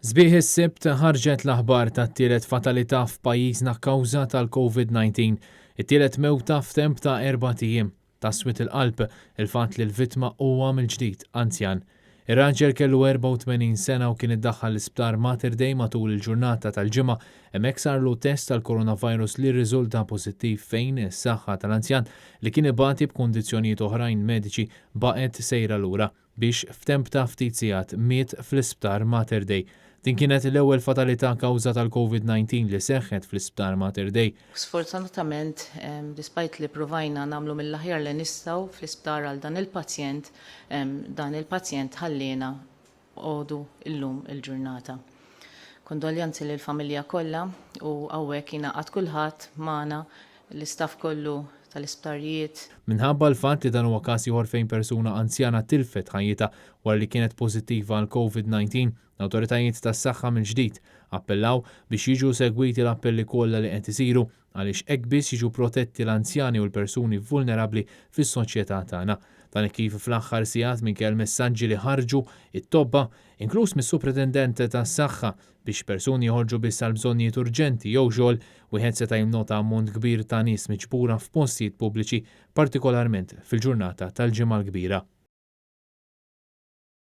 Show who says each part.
Speaker 1: Sbieħ is-Sibt ħarġet l-aħbar tat-tielet fatalità f'pajjiżna kkawża tal-COVID-19. It-tielet mewta f'temp ta' 4 ijiem. Taswit il-qalb il-fatt li l-vittma huwa mill-ġdid anzjan. Ir-raġel kellu 84 sena u kien iddaħħal l-isptar Mater Dei matul il-ġurnata tal-ġimgħa hemmhekk sarlu test tal-coronavirus li rriżulta pożittiv fejn is-saħħa tal-anzjan li kien ibati b'kundizzjonijiet oħrajn mediċi baqgħet sejra lura biex f'temp ta' ftit sigħat miet fl-isptar Mater Dei. Din kienet l-ewwel fatalità kawża tal-COVID-19 li seħħet fl-isptar Mater Dei.
Speaker 2: Sfortunatament, despite li provajna nagħmlu mill-aħjar li nistgħu fl-isptar għal dan il-pazjent ħallina għodu illum il-ġurnata. Kondoljanzi lill familja kollha u hawnhekk jingħaqad kulħadd magħna l-istaff kollu tal-isptarijiet.
Speaker 1: Minħabba l-fatt li dan huwa każ ieħor fejn persuna anzjana tilfet ħajjitha wara li kienet pożittiva għal COVID-19, l-awtoritajiet tas-saħħa mill-ġdid appellaw biex jiġu segwiti l-appelli kollha li qed isiru għaliex hekk biss jiġu protetti l-anzjani u l-persuni vulnerabbli fis-soċjetà tagħna. Dan kif fl-aħħar sigħat minkejja messaġġi li ħarġu it-tobba, inkluż mis-Supretendent tas-Saħħa biex persuni joħorġu biss għal bżonnijiet urġenti jew xogħol wieħed seta' jinnota ammont kbir ta' nies miġbura f'postijiet pubbliċi, partikolarment fil-ġurnata tal-ġimgħa l-kbira.